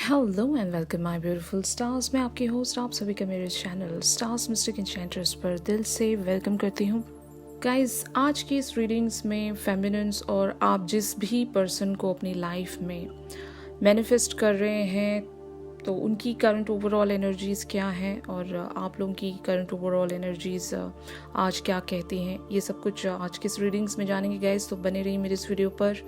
Hello and welcome my beautiful stars. मैं आपकी host आप सभी का मेरे चैनल स्टार्स मिस्टिक एन्चेंट्रेस पर दिल से वेलकम करती हूँ। गाइस, आज की इस रीडिंग्स में फेमिनिन्स और आप जिस भी पर्सन को अपनी लाइफ में मैनिफेस्ट कर रहे हैं तो उनकी करंट ओवरऑल एनर्जीज़ क्या हैं और आप लोगों की करंट ओवरऑल एनर्जीज़ आज क्या कहती हैं, ये सब कुछ आज के इस रीडिंग्स में जानेंगे गाइस। तो बने रहिए मेरे इस वीडियो पर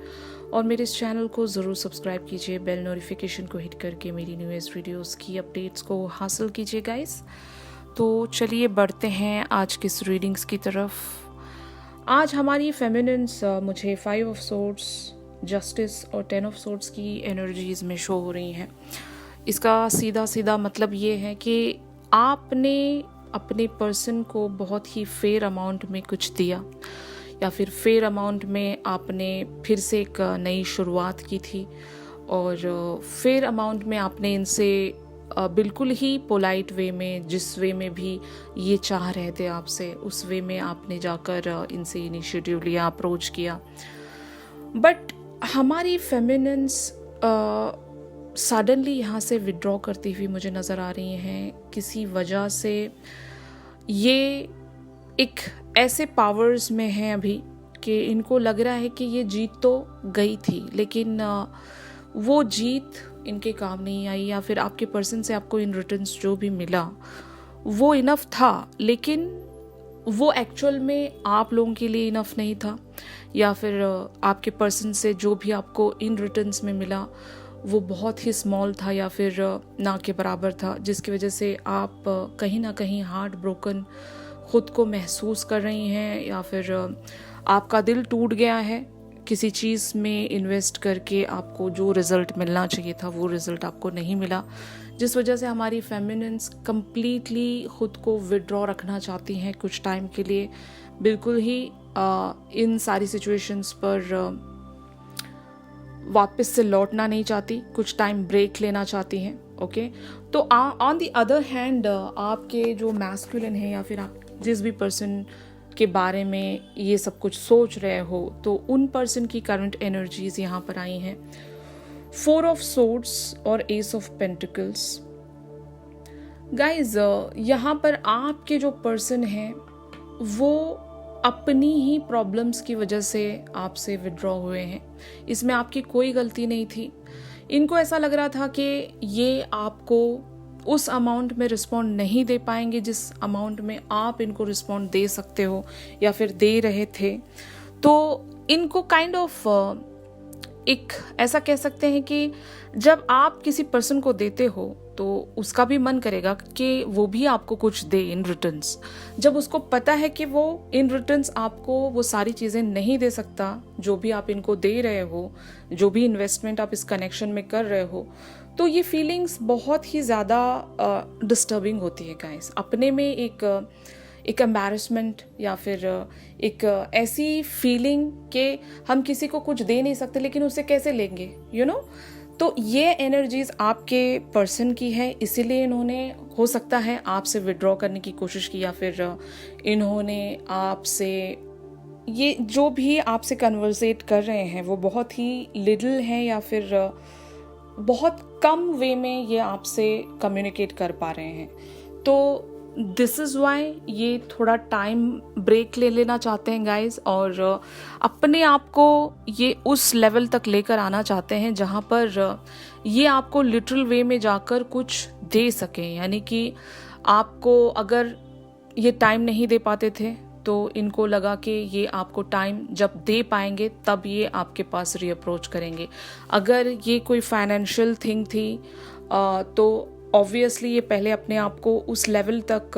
और मेरे इस चैनल को ज़रूर सब्सक्राइब कीजिए, बेल नोटिफिकेशन को हिट करके मेरी न्यूएस्ट वीडियोस की अपडेट्स को हासिल कीजिए गाइस। तो चलिए बढ़ते हैं आज की इस रीडिंग्स की तरफ। आज हमारी फेमिनिन्स मुझे 5 ऑफ सोर्ड्स, जस्टिस और 10 ऑफ सोर्ड्स की एनर्जीज़ में शो हो रही हैं। इसका सीधा सीधा मतलब ये है कि आपने अपने पर्सन को बहुत ही फेयर अमाउंट में कुछ दिया या फिर फेयर अमाउंट में आपने फिर से एक नई शुरुआत की थी और फेयर अमाउंट में आपने इनसे बिल्कुल ही पोलाइट वे में, जिस वे में भी ये चाह रहे थे आपसे, उस वे में आपने जाकर इनसे इनिशिएटिव लिया, अप्रोच किया। बट हमारी फेमिनिन्स सडनली यहाँ से विड्रॉ करती हुई मुझे नज़र आ रही हैं किसी वजह से। ये एक ऐसे पावर्स में हैं अभी कि इनको लग रहा है कि ये जीत तो गई थी लेकिन वो जीत इनके काम नहीं आई, या फिर आपके पर्सन से आपको इन रिटर्न्स जो भी मिला वो इनफ था लेकिन वो एक्चुअल में आप लोगों के लिए इनफ नहीं था, या फिर आपके पर्सन से जो भी आपको इन रिटर्न्स में मिला वो बहुत ही स्मॉल था या फिर ना के बराबर था, जिसकी वजह से आप कहीं ना कहीं हार्ट ब्रोकन खुद को महसूस कर रही हैं, या फिर आपका दिल टूट गया है किसी चीज़ में इन्वेस्ट करके। आपको जो रिज़ल्ट मिलना चाहिए था वो रिज़ल्ट आपको नहीं मिला, जिस वजह से हमारी फेमिनिन्स कम्प्लीटली खुद को विड्रॉ रखना चाहती हैं कुछ टाइम के लिए। बिल्कुल ही इन सारी सिचुएशंस पर वापस से लौटना नहीं चाहती, कुछ टाइम ब्रेक लेना चाहती हैं। ओके, तो ऑन द अदर हैंड आपके जो मैस्कुलिन है या फिर आप जिस भी पर्सन के बारे में ये सब कुछ सोच रहे हो तो उन पर्सन की करंट एनर्जीज यहाँ पर आई हैं। 4 ऑफ सोर्ड्स और एस ऑफ पेंटिकल्स। गाइज, यहाँ पर आपके जो पर्सन हैं वो अपनी ही प्रॉब्लम्स की वजह से आपसे विड्रॉ हुए हैं। इसमें आपकी कोई गलती नहीं थी। इनको ऐसा लग रहा था कि ये आपको उस अमाउंट में रिस्पॉन्ड नहीं दे पाएंगे जिस अमाउंट में आप इनको रिस्पॉन्ड दे सकते हो या फिर दे रहे थे। तो इनको काइंड ऑफ एक ऐसा कह सकते हैं कि जब आप किसी पर्सन को देते हो तो उसका भी मन करेगा कि वो भी आपको कुछ दे इन रिटर्न्स। जब उसको पता है कि वो इन रिटर्न्स आपको वो सारी चीज़ें नहीं दे सकता जो भी आप इनको दे रहे हो, जो भी इन्वेस्टमेंट आप इस कनेक्शन में कर रहे हो, तो ये फीलिंग्स बहुत ही ज़्यादा डिस्टर्बिंग होती है गाइस। अपने में एक एम्बैरसमेंट या फिर एक ऐसी फीलिंग कि हम किसी को कुछ दे नहीं सकते लेकिन उसे कैसे लेंगे, यू नो। तो ये एनर्जीज आपके पर्सन की है, इसीलिए इन्होंने हो सकता है आपसे विड्रॉ करने की कोशिश की, या फिर इन्होंने आपसे ये जो भी आपसे कन्वर्सेट कर रहे हैं वो बहुत ही लिटिल है या फिर बहुत कम वे में ये आपसे कम्युनिकेट कर पा रहे हैं। तो दिस इज़ वाई ये थोड़ा टाइम ब्रेक ले लेना चाहते हैं गाइज, और अपने आप को ये उस लेवल तक लेकर आना चाहते हैं जहाँ पर ये आपको लिटरल वे में जाकर कुछ दे सकें। यानी कि आपको अगर ये टाइम नहीं दे पाते थे तो इनको लगा कि ये आपको टाइम जब दे पाएंगे तब ये आपके पास रीअप्रोच करेंगे। अगर ये कोई फाइनेंशियल थिंग थी तो ऑब्वियसली ये पहले अपने आप को उस लेवल तक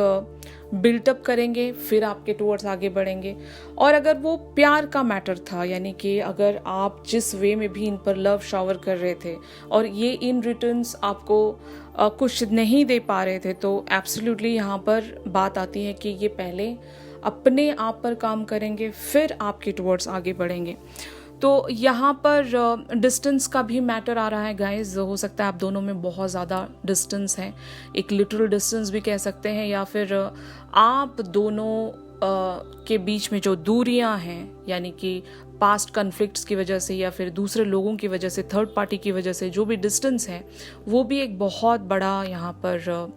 बिल्टअप करेंगे, फिर आपके टूवर्ड्स आगे बढ़ेंगे। और अगर वो प्यार का मैटर था, यानी कि अगर आप जिस वे में भी इन पर लव शावर कर रहे थे और ये इन रिटर्न्स आपको कुछ नहीं दे पा रहे थे, तो एब्सोल्युटली यहाँ पर बात आती है कि ये पहले अपने आप पर काम करेंगे फिर आपके टूवर्ड्स आगे बढ़ेंगे। तो यहाँ पर डिस्टेंस का भी मैटर आ रहा है गाइज। हो सकता है आप दोनों में बहुत ज़्यादा डिस्टेंस है, एक लिटरल डिस्टेंस भी कह सकते हैं, या फिर आप दोनों के बीच में जो दूरियां हैं, यानी कि पास्ट कन्फ्लिक्ट्स की वजह से या फिर दूसरे लोगों की वजह से, थर्ड पार्टी की वजह से जो भी डिस्टेंस है, वो भी एक बहुत बड़ा यहाँ पर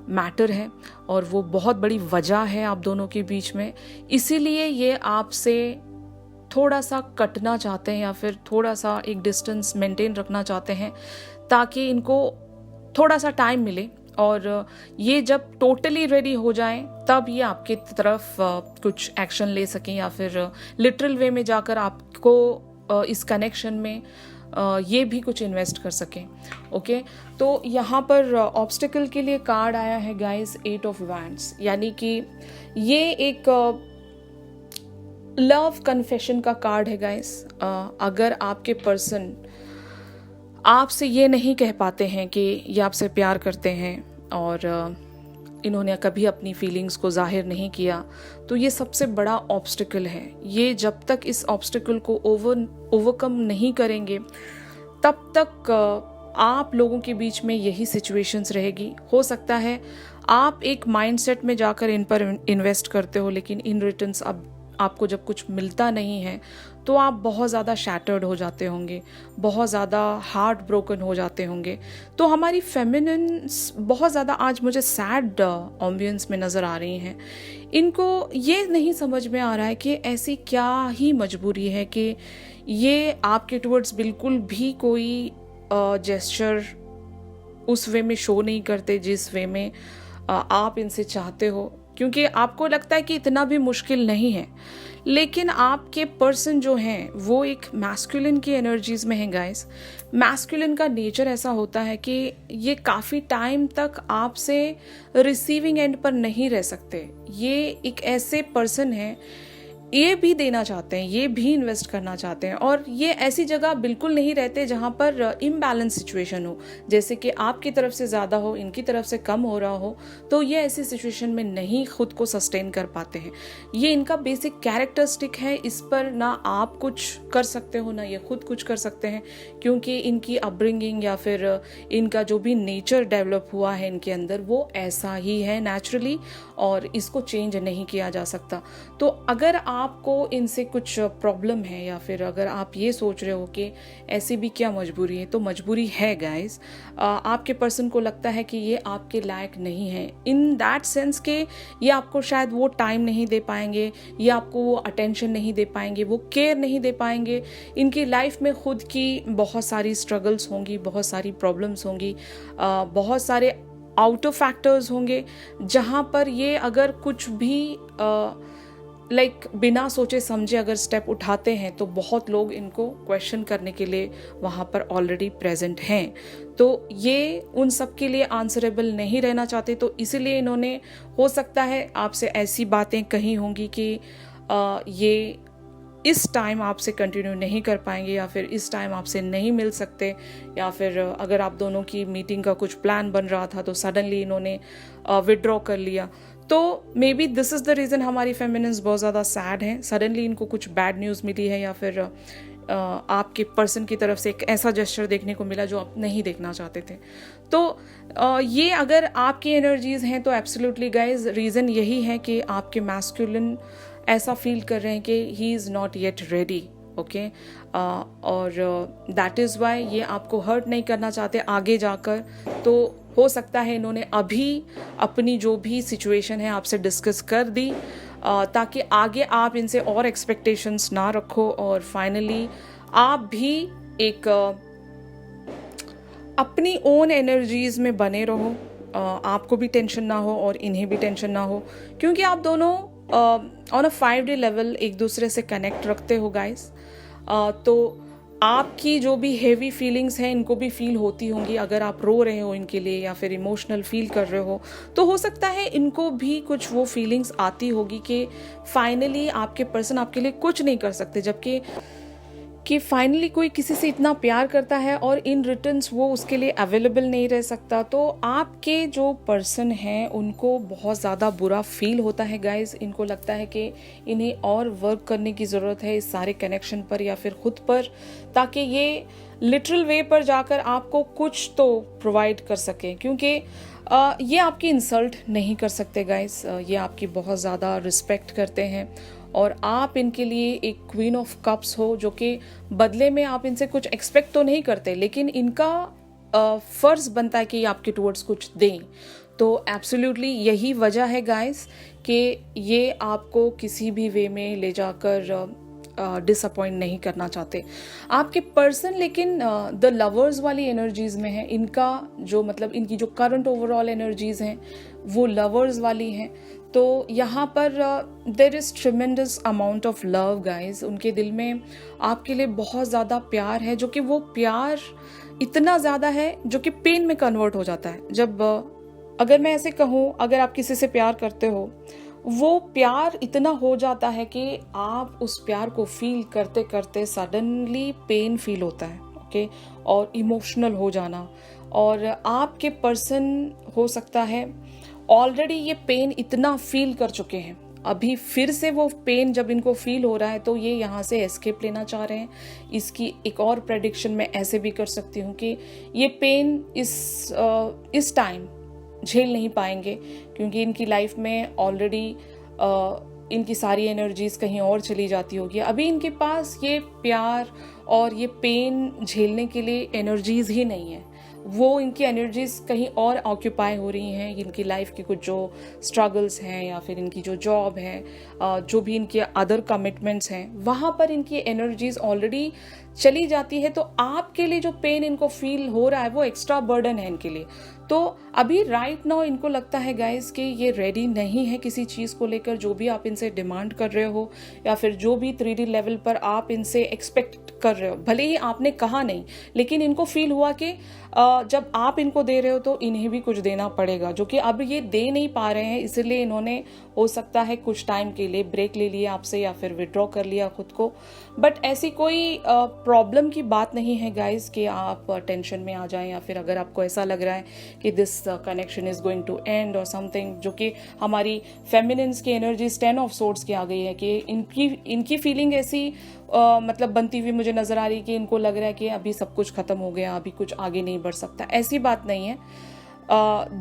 मैटर है और वो बहुत बड़ी वजह है आप दोनों के बीच में। इसीलिए ये आपसे थोड़ा सा कटना चाहते हैं या फिर थोड़ा सा एक डिस्टेंस मेंटेन रखना चाहते हैं, ताकि इनको थोड़ा सा टाइम मिले और ये जब टोटली रेडी हो जाएं तब ये आपकी तरफ कुछ एक्शन ले सकें या फिर लिटरल वे में जाकर आपको इस कनेक्शन में ये भी कुछ इन्वेस्ट कर सकें। ओके, तो यहाँ पर ऑब्स्टिकल के लिए कार्ड आया है गाइस 8 ऑफ वैंड्स, यानी कि ये एक लव कन्फेशन का कार्ड है गाइस। अगर आपके पर्सन आपसे ये नहीं कह पाते हैं कि ये आपसे प्यार करते हैं और इन्होंने कभी अपनी फीलिंग्स को जाहिर नहीं किया, तो ये सबसे बड़ा ऑब्स्टिकल है। ये जब तक इस ऑब्स्टिकल को ओवरकम नहीं करेंगे तब तक आप लोगों के बीच में यही सिचुएशंस रहेगी। हो सकता है आप एक माइंडसेट में जाकर इन पर इन्वेस्ट करते हो, लेकिन इन रिटर्न्स अब आपको जब कुछ मिलता नहीं है तो आप बहुत ज़्यादा शैटर्ड हो जाते होंगे, बहुत ज़्यादा हार्ट ब्रोकन हो जाते होंगे। तो हमारी फेमिनिन्स बहुत ज़्यादा आज मुझे सैड एम्बियंस में नज़र आ रही हैं। इनको ये नहीं समझ में आ रहा है कि ऐसी क्या ही मजबूरी है कि ये आपके टुवर्ड्स बिल्कुल भी कोई जेस्चर उस वे में शो नहीं करते जिस वे में आप इनसे चाहते हो, क्योंकि आपको लगता है कि इतना भी मुश्किल नहीं है। लेकिन आपके पर्सन जो हैं वो एक मैस्कुलिन की एनर्जीज में हैं गाइस। मैस्कुलिन का नेचर ऐसा होता है कि ये काफ़ी टाइम तक आपसे रिसीविंग एंड पर नहीं रह सकते। ये एक ऐसे पर्सन है, ये भी देना चाहते हैं, ये भी इन्वेस्ट करना चाहते हैं, और ये ऐसी जगह बिल्कुल नहीं रहते जहाँ पर इम्बैलेंस सिचुएशन हो, जैसे कि आपकी तरफ से ज़्यादा हो, इनकी तरफ से कम हो रहा हो। तो ये ऐसी सिचुएशन में नहीं खुद को सस्टेन कर पाते हैं। ये इनका बेसिक कैरेक्टरिस्टिक है, इस पर ना आप कुछ कर सकते हो ना ये खुद कुछ कर सकते हैं, क्योंकि इनकी अपब्रिंगिंग या फिर इनका जो भी नेचर डेवलप हुआ है इनके अंदर वो ऐसा ही है नेचुरली, और इसको चेंज नहीं किया जा सकता। तो अगर आपको इनसे कुछ प्रॉब्लम है या फिर अगर आप ये सोच रहे हो कि ऐसी भी क्या मजबूरी है, तो मजबूरी है गाइस। आपके पर्सन को लगता है कि ये आपके लायक नहीं है, इन दैट सेंस के ये आपको शायद वो टाइम नहीं दे पाएंगे, ये आपको वो अटेंशन नहीं दे पाएंगे, वो केयर नहीं दे पाएंगे। इनकी लाइफ में खुद की बहुत सारी स्ट्रगल्स होंगी, बहुत सारी प्रॉब्लम्स होंगी, बहुत सारे आउटर फैक्टर्स होंगे जहाँ पर ये अगर कुछ भी बिना सोचे समझे अगर स्टेप उठाते हैं तो बहुत लोग इनको क्वेश्चन करने के लिए वहाँ पर ऑलरेडी प्रेजेंट हैं। तो ये उन सब के लिए आंसरेबल नहीं रहना चाहते, तो इसीलिए इन्होंने हो सकता है आपसे ऐसी बातें कही होंगी कि ये इस टाइम आपसे कंटिन्यू नहीं कर पाएंगे या फिर इस टाइम आपसे नहीं मिल सकते, या फिर अगर आप दोनों की मीटिंग का कुछ प्लान बन रहा था तो सडनली इन्होंने विड्रॉ कर लिया। तो may be this is the reason हमारी फेमिनिन्स बहुत ज़्यादा सैड हैं। सडनली इनको कुछ बैड न्यूज़ मिली है या फिर आपके पर्सन की तरफ से एक ऐसा जेस्चर देखने को मिला जो आप नहीं देखना चाहते थे। तो ये अगर आपकी एनर्जीज़ हैं तो एब्सोल्युटली गाइज रीज़न यही है कि आपके मैस्कुलिन ऐसा फील कर रहे हैं कि he is not yet ready. Okay, और दैट इज़ वाई ये आपको हर्ट नहीं करना चाहते आगे जाकर। तो हो सकता है इन्होंने अभी अपनी जो भी सिचुएशन है आपसे डिस्कस कर दी, ताकि आगे आप इनसे और एक्सपेक्टेशंस ना रखो और फाइनली आप भी एक अपनी ओन एनर्जीज में बने रहो, आपको भी टेंशन ना हो और इन्हें भी टेंशन ना हो, क्योंकि आप दोनों ऑन अ 5-day लेवल एक दूसरे से कनेक्ट रखते हो गाइस। तो आपकी जो भी हेवी फीलिंग्स हैं इनको भी फील होती होंगी। अगर आप रो रहे हो इनके लिए या फिर इमोशनल फील कर रहे हो तो हो सकता है इनको भी कुछ वो फीलिंग्स आती होगी कि फाइनली आपके पर्सन आपके लिए कुछ नहीं कर सकते, जबकि फाइनली कोई किसी से इतना प्यार करता है और इन रिटर्न्स वो उसके लिए अवेलेबल नहीं रह सकता। तो आपके जो पर्सन हैं उनको बहुत ज़्यादा बुरा फील होता है गाइज। इनको लगता है कि इन्हें और वर्क करने की ज़रूरत है इस सारे कनेक्शन पर या फिर खुद पर, ताकि ये लिटरल वे पर जाकर आपको कुछ तो प्रोवाइड कर सकें, क्योंकि ये आपकी इंसल्ट नहीं कर सकते गाइस, ये आपकी बहुत ज़्यादा रिस्पेक्ट करते हैं और आप इनके लिए एक क्वीन ऑफ कप्स हो, जो कि बदले में आप इनसे कुछ एक्सपेक्ट तो नहीं करते, लेकिन इनका फ़र्ज़ बनता है कि ये आपके टुवर्ड्स कुछ दें। तो एब्सोल्युटली यही वजह है गाइस कि ये आपको किसी भी वे में ले जाकर डिसअपॉइंट नहीं करना चाहते आपके पर्सन, लेकिन द लवर्स वाली एनर्जीज में है। इनका जो मतलब इनकी जो करंट ओवरऑल एनर्जीज हैं वो लवर्स वाली हैं। तो यहाँ पर there is tremendous amount of love guys. उनके दिल में आपके लिए बहुत ज़्यादा प्यार है, जो कि वो प्यार इतना ज़्यादा है जो कि पेन में कन्वर्ट हो जाता है। जब अगर मैं ऐसे कहूँ, अगर आप किसी से प्यार करते हो, वो प्यार इतना हो जाता है कि आप उस प्यार को फील करते करते सडनली पेन फील होता है, ओके, और इमोशनल हो जाना। और आपके पर्सन हो सकता है ऑलरेडी ये पेन इतना फील कर चुके हैं, अभी फिर से वो पेन जब इनको फील हो रहा है तो ये यहाँ से एस्केप लेना चाह रहे हैं। इसकी एक और प्रेडिक्शन मैं ऐसे भी कर सकती हूँ कि ये पेन इस टाइम झेल नहीं पाएंगे, क्योंकि इनकी लाइफ में ऑलरेडी इनकी सारी एनर्जीज कहीं और चली जाती होगी। अभी इनके पास ये प्यार और ये पेन झेलने के लिए एनर्जीज ही नहीं है। वो इनकी एनर्जीज कहीं और ऑक्यूपाई हो रही हैं। इनकी लाइफ की कुछ जो स्ट्रगल्स हैं या फिर इनकी जो जॉब है, जो भी इनके अदर कमिटमेंट्स हैं, वहाँ पर इनकी एनर्जीज ऑलरेडी चली जाती है। तो आपके लिए जो पेन इनको फील हो रहा है वो एक्स्ट्रा बर्डन है इनके लिए। तो अभी राइट नाउ इनको लगता है गाइस कि ये रेडी नहीं है किसी चीज़ को लेकर। जो भी आप इनसे डिमांड कर रहे हो या फिर जो भी 3D लेवल पर आप इनसे एक्सपेक्ट कर रहे हो, भले ही आपने कहा नहीं, लेकिन इनको फील हुआ कि जब आप इनको दे रहे हो तो इन्हें भी कुछ देना पड़ेगा, जो कि अब ये दे नहीं पा रहे हैं। इसलिए इन्होंने हो सकता है कुछ टाइम के लिए ब्रेक ले लिया आपसे या फिर विड्रॉ कर लिया खुद को। बट ऐसी कोई प्रॉब्लम की बात नहीं है गाइज कि आप टेंशन में आ जाएं, या फिर अगर आपको ऐसा लग रहा है कि this connection is going to end or something, जो कि हमारी फेमिनिन्स की एनर्जीज 10 ऑफ सोर्ड्स की आ गई है कि इनकी फीलिंग ऐसी मतलब बनती हुई मुझे नजर आ रही कि इनको लग रहा है कि अभी सब कुछ खत्म हो गया, अभी कुछ आगे नहीं बढ़ सकता। ऐसी बात नहीं है।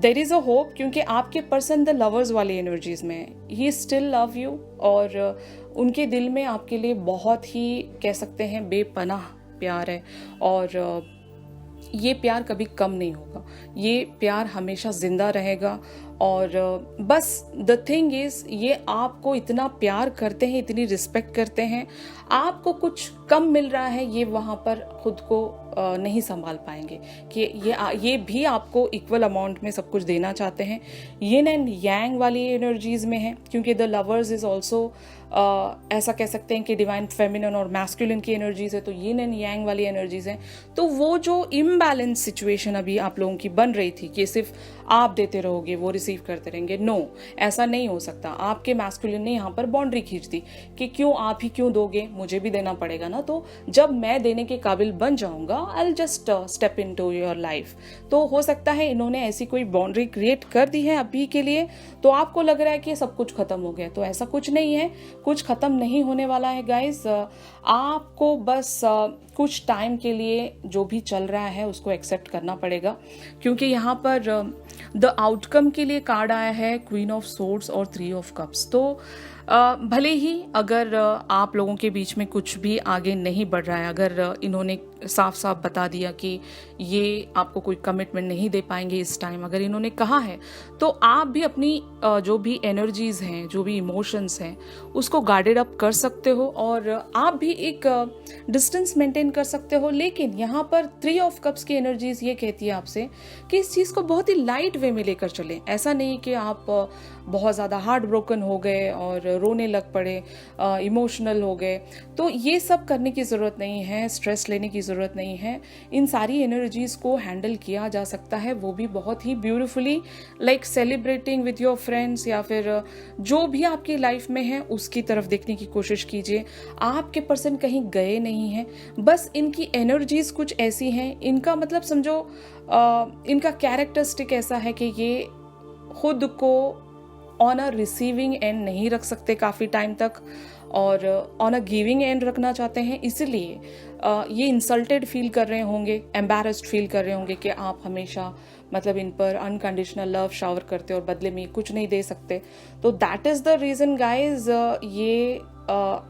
देर इज़ अ होप, क्योंकि आपके पर्सन द लवर्स वाली एनर्जीज में ही स्टिल लव यू, और उनके दिल में आपके लिए बहुत ही कह सकते हैं बेपनाह प्यार है। और ये प्यार कभी कम नहीं होगा, ये प्यार हमेशा जिंदा रहेगा। और बस द थिंग इज, ये आपको इतना प्यार करते हैं, इतनी रिस्पेक्ट करते हैं, आपको कुछ कम मिल रहा है, ये वहाँ पर खुद को नहीं संभाल पाएंगे कि ये भी आपको इक्वल अमाउंट में सब कुछ देना चाहते हैं। यिन एंड यांग वाली एनर्जीज में है, क्योंकि द लवर्स इज ऑल्सो ऐसा कह सकते हैं कि डिवाइन फेमिनिन और मैस्कुलिन की एनर्जीज है, तो यिन एंड यांग वाली एनर्जीज हैं। तो वो जो इम्बैलेंस सिचुएशन अभी आप लोगों की बन रही थी कि सिर्फ आप देते रहोगे वो रिसीव करते रहेंगे, नो, ऐसा नहीं हो सकता। आपके मैस्कुलिन ने यहाँ पर बाउंड्री खींच दी कि क्यों आप ही क्यों दोगे, मुझे भी देना पड़ेगा ना। तो जब मैं देने के काबिल बन जाऊंगा, I will just step into your life. तो हो सकता है इन्होंने ऐसी कोई बाउंड्री क्रिएट कर दी है अभी के लिए, तो आपको लग रहा है कि सब कुछ खत्म हो गया। तो ऐसा कुछ नहीं है, कुछ खत्म नहीं होने वाला है गाइज। आपको बस कुछ टाइम के लिए जो भी चल रहा है उसको एक्सेप्ट करना पड़ेगा, क्योंकि यहाँ पर द आउटकम के लिए कार्ड आया है क्वीन ऑफ सोर्ड्स और 3 ऑफ कप्स। तो भले ही अगर आप लोगों के बीच में कुछ भी आगे नहीं बढ़ रहा है, अगर इन्होंने साफ साफ बता दिया कि ये आपको कोई कमिटमेंट नहीं दे पाएंगे इस टाइम, अगर इन्होंने कहा है, तो आप भी अपनी जो भी एनर्जीज हैं, जो भी इमोशंस हैं, उसको गार्डेड अप कर सकते हो और आप भी एक डिस्टेंस मेंटेन कर सकते हो। लेकिन यहाँ पर 3 ऑफ कप्स की एनर्जीज ये कहती है आपसे कि इस चीज़ को बहुत ही लाइट वे में लेकर चलें। ऐसा नहीं कि आप बहुत ज़्यादा हार्ट ब्रोकन हो गए और रोने लग पड़े, इमोशनल हो गए। तो ये सब करने की ज़रूरत नहीं है, स्ट्रेस लेने की ज़रूरत नहीं है। इन सारी एनर्जीज़ को हैंडल किया जा सकता है, वो भी बहुत ही beautifully, like celebrating with your friends, या फिर जो भी आपकी लाइफ में है उसकी तरफ देखने की कोशिश कीजिए। आपके पर्सन कहीं गए नहीं हैं, बस इनकी एनर्जीज़ कुछ ऐसी हैं, इनका मतलब समझो इनका कैरेक्टरिस्टिक ऐसा है कि ये खुद को ऑन अ रिसीविंग एंड नहीं रख सकते काफ़ी टाइम तक, और ऑन अ गिविंग एंड रखना चाहते हैं, इसीलिए ये इंसल्टेड फील कर रहे होंगे, एम्बैरेस्ड फील कर रहे होंगे कि आप हमेशा मतलब इन पर अनकंडीशनल लव शावर करते और बदले में कुछ नहीं दे सकते। तो that is the reason guys, ये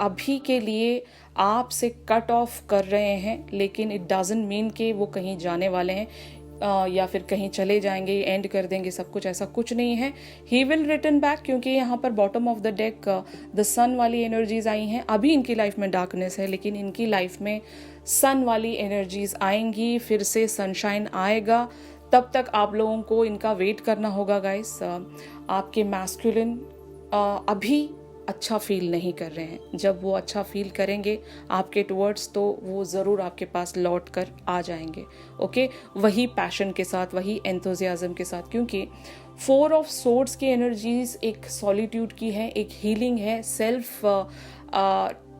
अभी के लिए आपसे कट ऑफ कर रहे हैं, लेकिन इट डजंट मीन कि वो कहीं जाने वाले हैं या फिर कहीं चले जाएंगे, एंड कर देंगे सब कुछ, ऐसा कुछ नहीं है। ही विल रिटर्न बैक, क्योंकि यहाँ पर bottom of the deck the sun वाली एनर्जीज आई हैं। अभी इनकी लाइफ में डार्कनेस है, लेकिन इनकी लाइफ में सन वाली एनर्जीज आएंगी, फिर से सनशाइन आएगा। तब तक आप लोगों को इनका वेट करना होगा गाइस। आपके मैस्कुलिन अभी अच्छा फील नहीं कर रहे हैं। जब वो अच्छा फील करेंगे आपके टुवर्ड्स, तो वो ज़रूर आपके पास लौट कर आ जाएंगे। ओके, वही पैशन के साथ, वही एंथुजियाज्म के साथ, क्योंकि 4 ऑफ सोर्ड्स की एनर्जीज एक सॉलिट्यूड की है, एक हीलिंग है,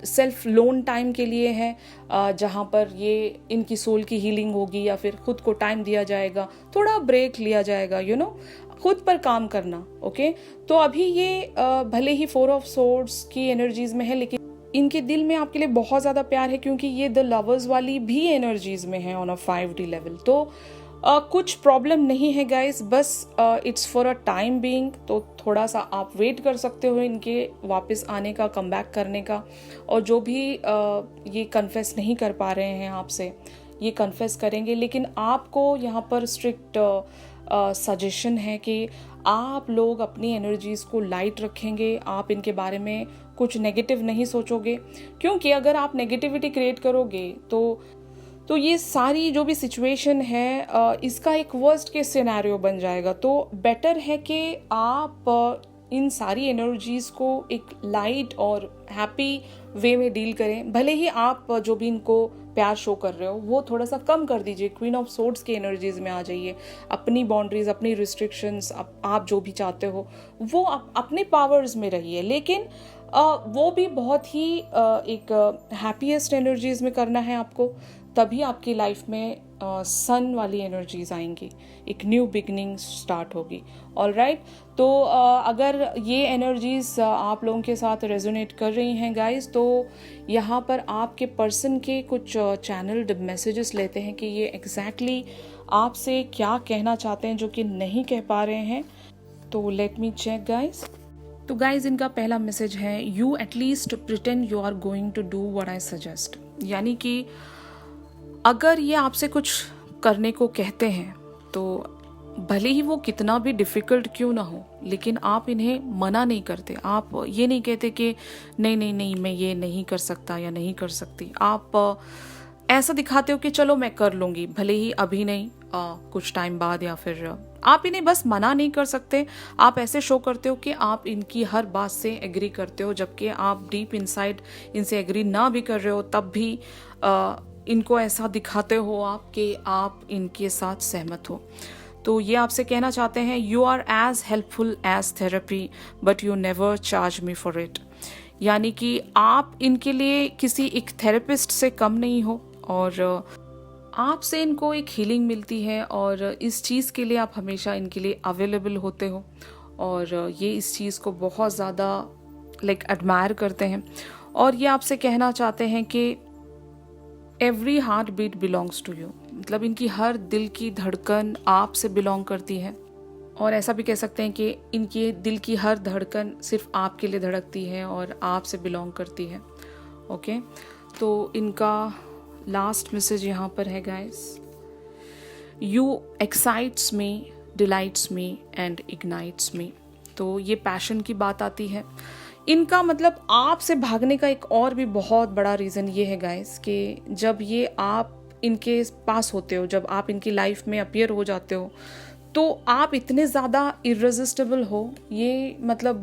सेल्फ लोन टाइम के लिए है, जहाँ पर ये इनकी सोल की हीलिंग होगी, या फिर खुद को टाइम दिया जाएगा, थोड़ा ब्रेक लिया जाएगा, खुद पर काम करना। ओके, तो अभी ये भले ही 4 ऑफ सोर्ड्स की एनर्जीज में है, लेकिन इनके दिल में आपके लिए बहुत ज़्यादा प्यार है, क्योंकि ये द लवर्स वाली भी एनर्जीज में है ऑन अ 5D लेवल। तो कुछ प्रॉब्लम नहीं है गाइस, बस it's for a time being. तो थोड़ा सा आप वेट कर सकते हो इनके वापस आने का, कम बैक करने का। और जो भी ये कन्फेस नहीं कर पा रहे हैं आपसे, ये कन्फेस करेंगे। लेकिन आपको यहाँ पर स्ट्रिक्ट सजेशन है कि आप लोग अपनी एनर्जीज़ को लाइट रखेंगे, आप इनके बारे में कुछ नेगेटिव नहीं सोचोगे, क्योंकि अगर आप नेगेटिविटी क्रिएट करोगे तो ये सारी जो भी सिचुएशन है इसका एक वर्स्ट केस सिनेरियो बन जाएगा। तो बेटर है कि आप इन सारी एनर्जीज़ को एक लाइट और हैप्पी वे में डील करें। भले ही आप जो भी इनको प्यार शो कर रहे हो वो थोड़ा सा कम कर दीजिए, क्वीन ऑफ सोर्ड्स की एनर्जीज में आ जाइए। अपनी बाउंड्रीज, अपनी रिस्ट्रिक्शंस, आप जो भी चाहते हो वो अपने पावर्स में रहिए, लेकिन वो भी बहुत ही एक हैप्पीएस्ट एनर्जीज में करना है आपको। तभी आपकी लाइफ में सन वाली एनर्जीज आएंगी, एक न्यू बिगनिंग स्टार्ट होगी। ऑलराइट, तो अगर ये एनर्जीज आप लोगों के साथ रेजोनेट कर रही हैं गाइस, तो यहाँ पर आपके पर्सन के कुछ चैनल्ड मैसेजेस लेते हैं कि ये एग्जैक्टली आपसे क्या कहना चाहते हैं जो कि नहीं कह पा रहे हैं। तो लेट मी चेक गाइस। तो गाइज, इनका पहला मैसेज है, you at least pretend you are going to do what I suggest. यानी कि अगर ये आपसे कुछ करने को कहते हैं तो भले ही वो कितना भी डिफ़िकल्ट क्यों ना हो, लेकिन आप इन्हें मना नहीं करते। आप ये नहीं कहते कि नहीं नहीं नहीं मैं ये नहीं कर सकता या नहीं कर सकती। आप ऐसा दिखाते हो कि चलो मैं कर लूँगी, भले ही अभी नहीं, कुछ टाइम बाद, या फिर आप इन्हें बस मना नहीं कर सकते। आप ऐसे शो करते हो कि आप इनकी हर बात से एग्री करते हो, जबकि आप डीप इनसाइड इनसे एग्री ना भी कर रहे हो, तब भी इनको ऐसा दिखाते हो आप कि आप इनके साथ सहमत हो। तो ये आपसे कहना चाहते हैं, you are as helpful as therapy but you never charge me for it. यानी कि आप इनके लिए किसी एक थेरेपिस्ट से कम नहीं हो, और आपसे इनको एक हीलिंग मिलती है, और इस चीज़ के लिए आप हमेशा इनके लिए अवेलेबल होते हो, और ये इस चीज़ को बहुत ज़्यादा एडमायर करते हैं। और ये आपसे कहना चाहते हैं कि every heart beat belongs to you. मतलब इनकी हर दिल की धड़कन आपसे बिलोंग करती है, और ऐसा भी कह सकते हैं कि इनकी दिल की हर धड़कन सिर्फ आपके लिए धड़कती है और आपसे बिलोंग करती है। ओके, तो इनका लास्ट मैसेज यहाँ पर है guys, you excites me, delights me and ignites me. तो ये पैशन की बात आती है। इनका मतलब आपसे भागने का एक और भी बहुत बड़ा रीज़न ये है गाइस कि जब ये आप इनके पास होते हो, जब आप इनकी लाइफ में अपीयर हो जाते हो, तो आप इतने ज़्यादा इररेजिस्टिबल हो, ये मतलब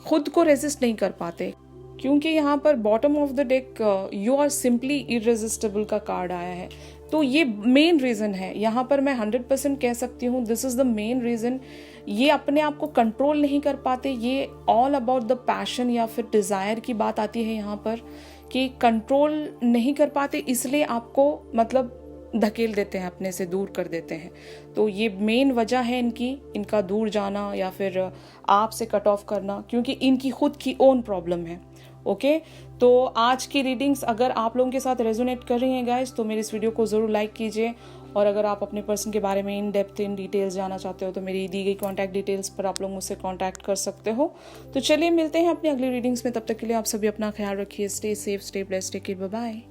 खुद को रेजिस्ट नहीं कर पाते, क्योंकि यहाँ पर bottom of the deck you are simply irresistible का कार्ड आया है। तो ये मेन रीज़न है, यहाँ पर मैं 100% कह सकती हूँ, this is the main reason. ये अपने आप को कंट्रोल नहीं कर पाते, ये ऑल अबाउट द पैशन या फिर डिज़ायर की बात आती है यहाँ पर, कि कंट्रोल नहीं कर पाते, इसलिए आपको मतलब धकेल देते हैं, अपने से दूर कर देते हैं। तो ये मेन वजह है इनका दूर जाना या फिर आपसे कट ऑफ करना, क्योंकि इनकी खुद की ओन प्रॉब्लम है। ओके, तो आज की रीडिंग्स अगर आप लोगों के साथ रेजोनेट कर रही हैं गाइस, तो मेरे इस वीडियो को ज़रूर लाइक कीजिए। और अगर आप अपने पर्सन के बारे में इन डेप्थ इन डिटेल्स जानना चाहते हो तो मेरी दी गई कॉन्टैक्ट डिटेल्स पर आप लोग मुझसे कॉन्टैक्ट कर सकते हो। तो चलिए मिलते हैं अपनी अगली रीडिंग्स में, तब तक के लिए आप सभी अपना ख्याल रखिए। Stay safe, stay blessed, take care, bye bye.